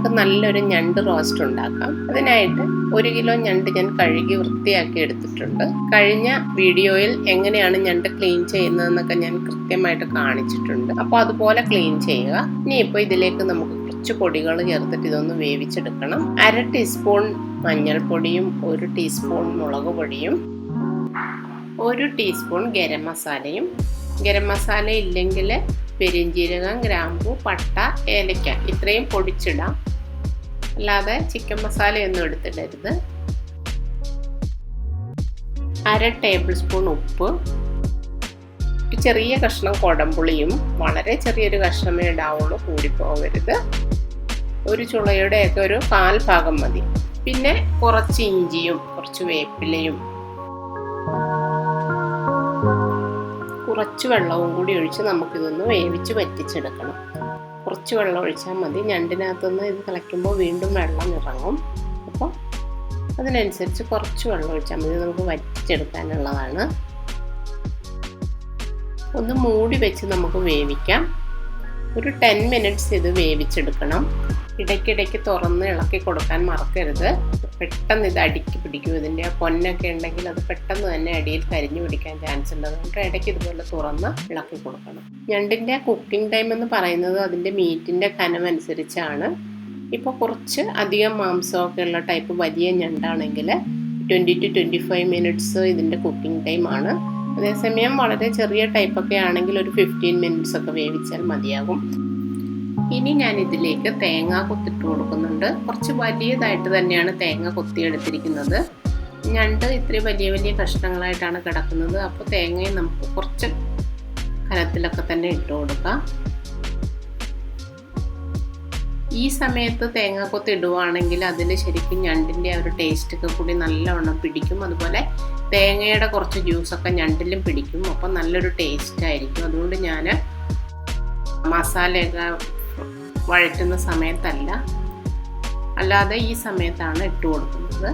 നമുക്ക് നല്ലൊരു ഞണ്ട് റോസ്റ്റ് ഉണ്ടാക്കാം. അതിനായിട്ട് 1 കിലോ ഞണ്ട് ഞാൻ കഴുകി വൃത്തിയാക്കി എടുത്തിട്ടുണ്ട്. കഴിഞ്ഞ വീഡിയോയിൽ എങ്ങനെയാണ് ഞണ്ട് ക്ലീൻ ചെയ്യുന്നതെന്നൊക്കെ ഞാൻ കൃത്യമായിട്ട് കാണിച്ചിട്ടുണ്ട്. അപ്പോൾ അതുപോലെ ക്ലീൻ ചെയ്യുക. ഇനിയിപ്പോൾ ഇതിലേക്ക് നമുക്ക് കുറച്ച് പൊടികൾ ചേർത്തിട്ട് ഇതൊന്ന് വേവിച്ചെടുക്കണം. 1/2 ടീസ്പൂൺ മഞ്ഞൾപ്പൊടിയും 1 ടീസ്പൂൺ മുളക് പൊടിയും 1 ടീസ്പൂൺ ഗരം മസാലയും. ഗരം മസാല ഇല്ലെങ്കിൽ പെരിഞ്ജീരകം, ഗ്രാമ്പൂ, പട്ട, ഏലക്ക ഇത്രയും പൊടിച്ചിടാം. അല്ലാതെ ചിക്കൻ മസാലയൊന്നും എടുത്തിടരുത്. 1/2 ടേബിൾ സ്പൂൺ ഉപ്പ്, ഒരു ചെറിയ കഷ്ണം കുടംപുളിയും, വളരെ ചെറിയൊരു കഷ്ണമേ ഇടാവുള്ളൂ, കൂടിപ്പോകരുത്. ഒരു ചുളയുടെയൊക്കെ ഒരു 1/4 ഭാഗം മതി. പിന്നെ കുറച്ച് ഇഞ്ചിയും കുറച്ച് വേപ്പിലയും കുറച്ച് വെള്ളവും കൂടി ഒഴിച്ച് നമുക്കിതൊന്ന് വേവിച്ച് വറ്റിച്ചെടുക്കണം. കുറച്ച് വെള്ളം ഒഴിച്ചാൽ മതി. ഞണ്ടിനകത്തുനിന്ന് ഇത് തിളയ്ക്കുമ്പോൾ വീണ്ടും വെള്ളം ഇറങ്ങും. അപ്പോൾ അതിനനുസരിച്ച് കുറച്ച് വെള്ളം ഒഴിച്ചാൽ മതി. നമുക്ക് വറ്റിച്ചെടുക്കാനുള്ളതാണ്. ഒന്ന് മൂടി വെച്ച് നമുക്ക് വേവിക്കാം. ഒരു 10 മിനിറ്റ്സ് ഇത് വേവിച്ചെടുക്കണം. ഇടയ്ക്കിടയ്ക്ക് തുറന്ന് ഇളക്കി കൊടുക്കാൻ മറക്കരുത്. പെട്ടെന്ന് ഇത് അടിക്ക് പിടിക്കും. ഇതിൻ്റെ പൊന്നൊക്കെ ഉണ്ടെങ്കിൽ അത് പെട്ടെന്ന് തന്നെ അടിയിൽ കരിഞ്ഞു പിടിക്കാൻ ചാൻസ് ഉണ്ട്. അതുകൊണ്ട് ഇടയ്ക്ക് ഇതുപോലെ തുറന്ന് ഇളക്കി കൊടുക്കണം. ഞണ്ടിൻ്റെ കുക്കിംഗ് ടൈം എന്ന് പറയുന്നത് അതിൻ്റെ മീറ്റിൻ്റെ കനം അനുസരിച്ചാണ്. ഇപ്പോൾ കുറച്ച് അധികം മാംസമൊക്കെ ഉള്ള ടൈപ്പ് വലിയ ഞണ്ടാണെങ്കിൽ 20 to 25 മിനിറ്റ്സ് ഇതിൻ്റെ കുക്കിംഗ് ടൈമാണ്. അതേസമയം വളരെ ചെറിയ ടൈപ്പൊക്കെ ആണെങ്കിൽ ഒരു 15 മിനിറ്റ്സ് ഒക്കെ വേവിച്ചാൽ മതിയാകും. ഇനി ഞാൻ ഇതിലേക്ക് തേങ്ങ കൊത്തിട്ട് കൊടുക്കുന്നുണ്ട്. കുറച്ച് വലിയതായിട്ട് തന്നെയാണ് തേങ്ങ കൊത്തിയെടുത്തിരിക്കുന്നത്. ഞണ്ട് ഇത്തിരി വലിയ വലിയ കഷ്ണങ്ങളായിട്ടാണ് കിടക്കുന്നത്. അപ്പോൾ തേങ്ങയും നമുക്ക് കുറച്ച് കനത്തിലൊക്കെ തന്നെ ഇട്ട് കൊടുക്കാം. ഈ സമയത്ത് തേങ്ങ കൊത്തി ഇടുവാണെങ്കിൽ അതിൽ ശരിക്കും ഞണ്ടിൻ്റെ ആ ഒരു ടേസ്റ്റൊക്കെ കൂടി നല്ലവണ്ണം പിടിക്കും. അതുപോലെ തേങ്ങയുടെ കുറച്ച് ജ്യൂസൊക്കെ ഞണ്ടിലും പിടിക്കും. അപ്പം നല്ലൊരു ടേസ്റ്റ് ആയിരിക്കും. അതുകൊണ്ട് ഞാൻ മസാലയൊക്കെ വഴറ്റുന്ന സമയത്തല്ല, അല്ലാതെ ഈ സമയത്താണ് ഇട്ട് കൊടുക്കുന്നത്.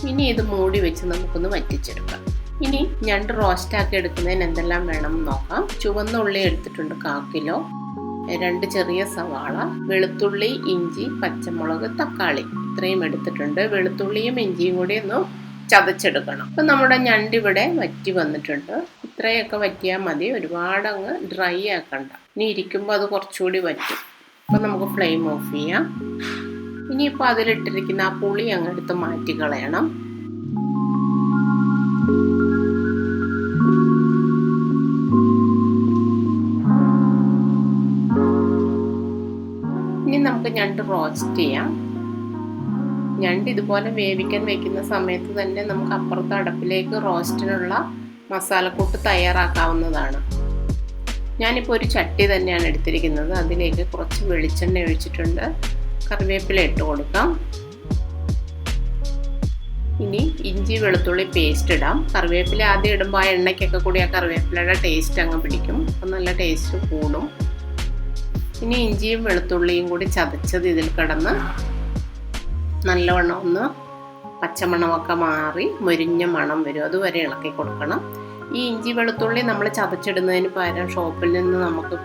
ഇനി ഇത് മൂടി വെച്ച് നമുക്കൊന്ന് വറ്റിച്ചെടുക്കാം. ഇനി ഞണ്ട് റോസ്റ്റാക്കി എടുക്കുന്നതിന് എന്തെല്ലാം വേണം നോക്കാം. ചുവന്ന ഉള്ളി എടുത്തിട്ടുണ്ട് 1/4 കിലോ, 2 ചെറിയ സവാള, വെളുത്തുള്ളി, ഇഞ്ചി, പച്ചമുളക്, തക്കാളി ഇത്രയും എടുത്തിട്ടുണ്ട്. വെളുത്തുള്ളിയും ഇഞ്ചിയും കൂടി ഒന്ന് ചതച്ചെടുക്കണം. അപ്പം നമ്മുടെ ഞണ്ട് ഇവിടെ വറ്റി വന്നിട്ടുണ്ട്. ഇത്രയൊക്കെ വറ്റിയാൽ മതി. ഒരുപാട് അങ്ങ് ഡ്രൈ ആക്കണ്ട. ഇനി ഇരിക്കുമ്പോൾ അത് കുറച്ചുകൂടി വറ്റും. അപ്പം നമുക്ക് ഫ്ലെയിം ഓഫ് ചെയ്യാം. ഇനിയിപ്പോൾ അതിലിട്ടിരിക്കുന്ന ആ പുളി അങ്ങ് എടുത്ത് മാറ്റി കളയണം. ഇനി നമുക്ക് ഞണ്ട് റോസ്റ്റ് ചെയ്യാം. ഞണ്ട് ഇതുപോലെ വേവിക്കാൻ വെക്കുന്ന സമയത്ത് തന്നെ നമുക്ക് അപ്പുറത്തെ അടുപ്പിലേക്ക് റോസ്റ്റിനുള്ള മസാലക്കൂട്ട് തയ്യാറാക്കാവുന്നതാണ്. ഞാനിപ്പോൾ ഒരു ചട്ടി തന്നെയാണ് എടുത്തിരിക്കുന്നത്. അതിലേക്ക് കുറച്ച് വെളിച്ചെണ്ണ ഒഴിച്ചിട്ടുണ്ട്. കറിവേപ്പില ഇട്ട് കൊടുക്കാം. ഇനി ഇഞ്ചി വെളുത്തുള്ളി പേസ്റ്റ് ഇടാം. കറിവേപ്പില ആദ്യം ഇടുമ്പോൾ ആ എണ്ണയ്ക്കൊക്കെ കൂടി ആ കറിവേപ്പിലയുടെ ടേസ്റ്റ് അങ്ങ് പിടിക്കും. അപ്പം നല്ല ടേസ്റ്റ് കൂടും. ഇനി ഇഞ്ചിയും വെളുത്തുള്ളിയും കൂടി ചതച്ചത് ഇതിൽ കിടന്ന് നല്ലവണ്ണം ഒന്ന് പച്ചമണമൊക്കെ മാറി മൊരിഞ്ഞ മണം വരും. അതുവരെ ഇളക്കി കൊടുക്കണം. ഈ ഇഞ്ചി വെളുത്തുള്ളി നമ്മൾ ചതച്ചിടുന്നതിന് പകരം ഷോപ്പിൽ നിന്ന് നമുക്ക്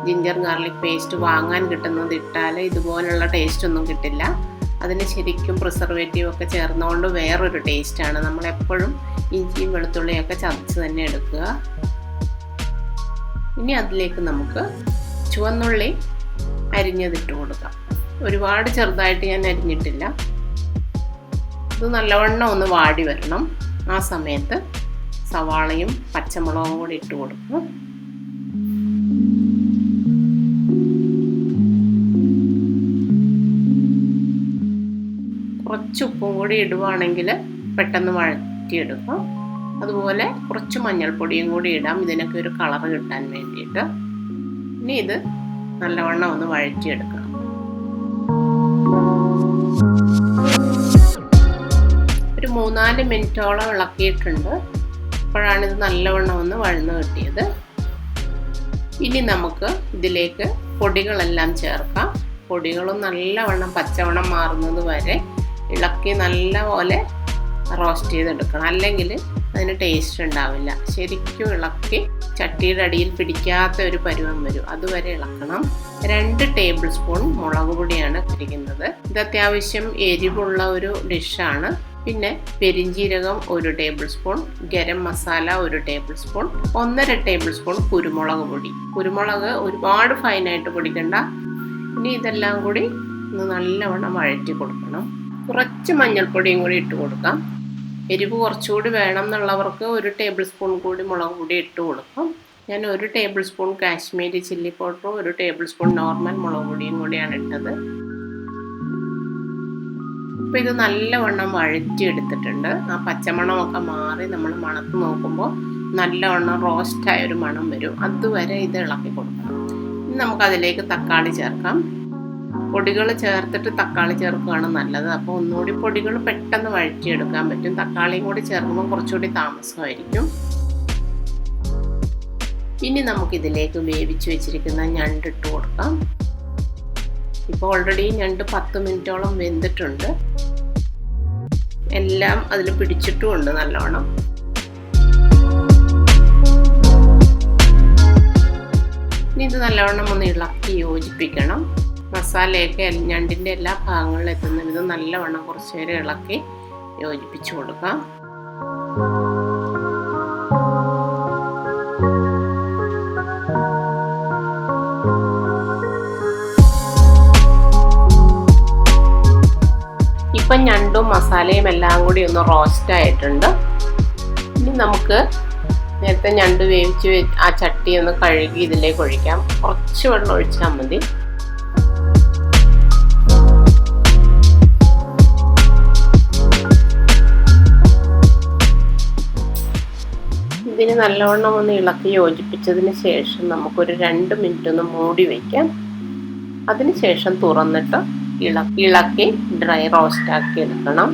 ജിഞ്ചർ ഗാർലിക് പേസ്റ്റ് വാങ്ങാൻ കിട്ടുന്നത് ഇട്ടാൽ ഇതുപോലുള്ള ടേസ്റ്റ് ഒന്നും കിട്ടില്ല. അതിന് ശരിക്കും പ്രിസർവേറ്റീവ് ഒക്കെ ചേർന്നുകൊണ്ട് വേറൊരു ടേസ്റ്റാണ്. നമ്മളെപ്പോഴും ഇഞ്ചിയും വെളുത്തുള്ളിയൊക്കെ ചതച്ച് തന്നെ എടുക്കുക. ഇനി അതിലേക്ക് നമുക്ക് ചുവന്നുള്ളി അരിഞ്ഞതിട്ട് കൊടുക്കാം. ഒരുപാട് ചെറുതായിട്ട് ഞാൻ അരിഞ്ഞിട്ടില്ല. ഇത് നല്ലവണ്ണം ഒന്ന് വാടി വരണം. ആ സമയത്ത് സവാളയും പച്ചമുളകും കൂടി ഇട്ട് കൊടുക്കും. കുറച്ച് ഉപ്പും കൂടി ഇടുവാണെങ്കിൽ പെട്ടെന്ന് വഴറ്റിയെടുക്കാം. അതുപോലെ കുറച്ച് മഞ്ഞൾപ്പൊടിയും കൂടി ഇടാം, ഇതിനൊക്കെ ഒരു കളർ കിട്ടാൻ വേണ്ടിയിട്ട്. ഇനി ഇത് നല്ലവണ്ണം ഒന്ന് വഴറ്റിയെടുക്കണം. ഒരു 3-4 മിനിറ്റോളം ഇളക്കിയിട്ടുണ്ട്. അപ്പോഴാണ് ഇത് നല്ലവണ്ണം ഒന്ന് വഴന്ന് കിട്ടിയത്. ഇനി നമുക്ക് ഇതിലേക്ക് പൊടികളെല്ലാം ചേർക്കാം. പൊടികളും നല്ലവണ്ണം പച്ചവണ്ണം മാറുന്നത് വരെ ഇളക്കി നല്ലപോലെ റോസ്റ്റ് ചെയ്തെടുക്കണം. അല്ലെങ്കിൽ അതിന് ടേസ്റ്റ് ഉണ്ടാവില്ല. ശരിക്കും ഇളക്കി ചട്ടിയുടെ അടിയിൽ പിടിക്കാത്ത ഒരു പരുവം വരും, അതുവരെ ഇളക്കണം. 2 ടേബിൾ സ്പൂൺ മുളക് പൊടിയാണ് ഇരിക്കുന്നത്. ഇത് അത്യാവശ്യം എരിവുള്ള ഒരു ഡിഷാണ്. പിന്നെ പെരിഞ്ജീരകം 1 table spoon, garam masala 1 table spoon, 1.5 table spoon കുരുമുളക് പൊടി. കുരുമുളക് ഒരുപാട് ഫൈനായിട്ട് പൊടിക്കണ്ട. ഇനി ഇതെല്ലാം കൂടി ഒന്ന് നല്ലവണ്ണം വഴറ്റി കൊടുക്കണം. കുറച്ച് മഞ്ഞൾപ്പൊടിയും കൂടി ഇട്ട് കൊടുക്കാം. എരിവ് കുറച്ചുകൂടി വേണം എന്നുള്ളവർക്ക് 1 ടേബിൾ സ്പൂൺ കൂടി മുളക് പൊടി ഇട്ട് കൊടുക്കാം. ഞാൻ 1 ടേബിൾ സ്പൂൺ കാശ്മീരി ചില്ലി പൗഡറും 1 ടേബിൾ സ്പൂൺ നോർമൽ മുളക് പൊടിയും കൂടിയാണ് ഇട്ടത്. അപ്പോൾ ഇത് നല്ലവണ്ണം വഴറ്റിയെടുത്തിട്ടുണ്ട്. ആ പച്ചമണമൊക്കെ മാറി നമ്മൾ മണത്ത് നോക്കുമ്പോൾ നല്ലവണ്ണം റോസ്റ്റായ ഒരു മണം വരും. അതുവരെ ഇത് ഇളക്കി കൊടുക്കണം. ഇനി നമുക്കതിലേക്ക് തക്കാളി ചേർക്കാം. പൊടികൾ ചേർത്തിട്ട് തക്കാളി ചേർക്കുകയാണ് നല്ലത്. അപ്പോൾ ഒന്നുകൂടി പൊടികൾ പെട്ടെന്ന് വഴറ്റിയെടുക്കാൻ പറ്റും. തക്കാളിയും കൂടി ചേർക്കുമ്പോൾ കുറച്ചുകൂടി താമസമായിരിക്കും. ഇനി നമുക്കിതിലേക്ക് വേവിച്ച് വെച്ചിരിക്കുന്ന ഞണ്ട് ഇട്ട് കൊടുക്കാം. ഇപ്പോൾ ഓൾറെഡി ഞണ്ട് 10 മിനിറ്റോളം വെന്തിട്ടുണ്ട്. എല്ലാം അതിൽ പിടിച്ചിട്ടുമുണ്ട് നല്ലോണം. ഇനി ഇത് നല്ലവണ്ണം ഒന്ന് ഇളക്കി യോജിപ്പിക്കണം. മസാലയൊക്കെ ഞണ്ടിൻ്റെ എല്ലാ ഭാഗങ്ങളിലും എത്തുന്ന വിധം നല്ലവണ്ണം കുറച്ച് നേരം ഇളക്കി യോജിപ്പിച്ച് കൊടുക്കാം. ഇപ്പം ഞണ്ടും മസാലയും എല്ലാം കൂടി ഒന്ന് റോസ്റ്റ് ആയിട്ടുണ്ട്. ഇനി നമുക്ക് നേരത്തെ ഞണ്ട് വേവിച്ച് ആ ചട്ടി ഒന്ന് കഴുകി ഇതിലേക്ക് ഒഴിക്കാം. കുറച്ച് വെള്ളം ഒഴിച്ചാൽ മതി. ഇതിന് നല്ലവണ്ണം ഒന്ന് ഇളക്കി യോജിപ്പിച്ചതിന് ശേഷം നമുക്കൊരു 2 മിനിറ്റ് ഒന്ന് മൂടി വയ്ക്കാം. അതിനുശേഷം തുറന്നിട്ട് ഇളക്കി ഡ്രൈ റോസ്റ്റ് ആക്കി എടുക്കണം.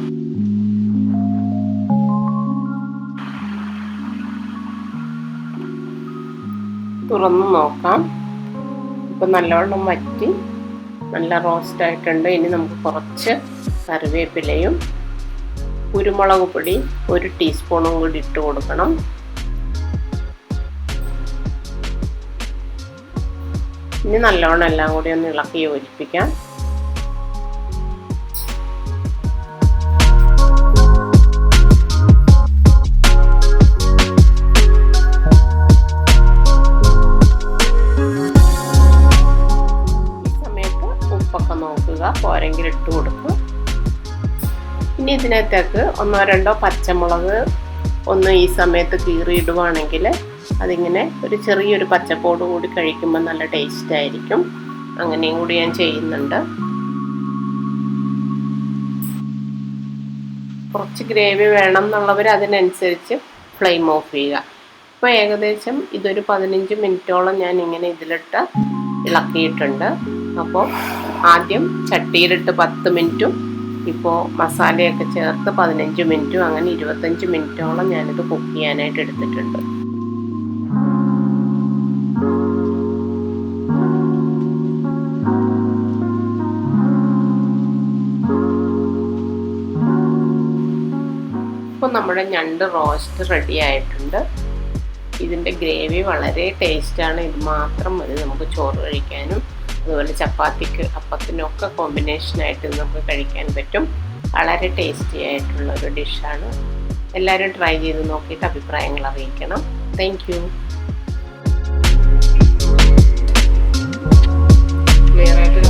തുറന്ന് നോക്കാം. ഇപ്പം നല്ലവണ്ണം വറ്റി നല്ല റോസ്റ്റ് ആയിട്ടുണ്ട്. ഇനി നമുക്ക് കുറച്ച് കറിവേപ്പിലയും കുരുമുളക് പൊടി 1 ടീസ്പൂണും കൂടി ഇട്ട് കൊടുക്കണം. ഇനി നല്ലവണ്ണം എല്ലാം കൂടി ഒന്ന് ഇളക്കി യോജിപ്പിക്കാം. ഈ സമയത്ത് ഉപ്പൊക്കെ നോക്കുക, പോരെങ്കിൽ ഇട്ട് കൊടുക്കുക. ഇനി ഇതിനകത്തേക്ക് 1-2 പച്ചമുളക് ഒന്ന് ഈ സമയത്ത് കീറിയിടുവാണെങ്കിൽ അതിങ്ങനെ ഒരു ചെറിയൊരു പച്ചപ്പോട് കൂടി കഴിക്കുമ്പോൾ നല്ല ടേസ്റ്റ് ആയിരിക്കും. അങ്ങനെയും കൂടി ഞാൻ ചെയ്യുന്നുണ്ട്. കുറച്ച് ഗ്രേവി വേണം എന്നുള്ളവർ അതിനനുസരിച്ച് ഫ്ലെയിം ഓഫ് ചെയ്യുക. ഇപ്പോൾ ഏകദേശം ഇതൊരു 15 മിനിറ്റോളം ഞാൻ ഇങ്ങനെ ഇതിലിട്ട് ഇളക്കിയിട്ടുണ്ട്. അപ്പോൾ ആദ്യം ചട്ടിയിലിട്ട് 10 മിനിറ്റും ഇപ്പോൾ മസാലയൊക്കെ ചേർത്ത് 15 മിനിറ്റും അങ്ങനെ 25 മിനിറ്റോളം ഞാനിത് കുക്ക് ചെയ്യാനായിട്ട് എടുത്തിട്ടുണ്ട്. ഇപ്പോൾ നമ്മുടെ ഞണ്ട് റോസ്റ്റ് റെഡി ആയിട്ടുണ്ട്. ഇതിൻ്റെ ഗ്രേവി വളരെ ടേസ്റ്റാണ്. ഇത് മാത്രം മതി നമുക്ക് ചോറ് കഴിക്കാനും അതുപോലെ ചപ്പാത്തിക്ക് അപ്പത്തിനൊക്കെ കോമ്പിനേഷനായിട്ട് നമുക്ക് കഴിക്കാൻ പറ്റും. വളരെ ടേസ്റ്റി ആയിട്ടുള്ളൊരു ഡിഷാണ്. എല്ലാവരും ട്രൈ ചെയ്ത് നോക്കിയിട്ട് അഭിപ്രായങ്ങൾ അറിയിക്കണം. Thank you. ക്ലിയർ ആയിട്ട്